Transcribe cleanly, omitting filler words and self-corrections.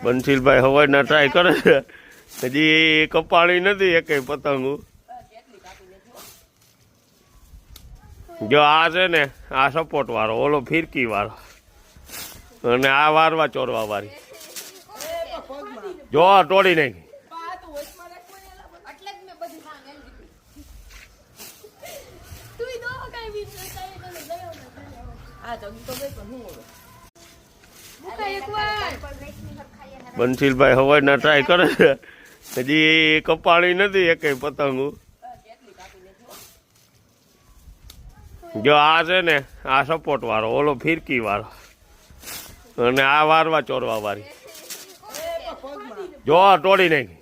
બંસીલભાઈ હવાઈના try કરે છે, હજી કપાણી નથી એકેય પતંગો. જો આ છે ને આ સપોર્ટ વાળો, ઓલો ફિરકી વાળો, અને આ વારવા ચોરવા વાળી. જો તોડી નાખી. બંસીલભાઈ હવાઈના ટ્રાય કરે છે, હજી કપાણી નથી એકેય પતંગો. જો આ છે ને આ સપોર્ટ વાળો, ઓલો ફિરકી વાળો, અને આ વારવા ચોરવા વાળી. જો તોડી નાખી.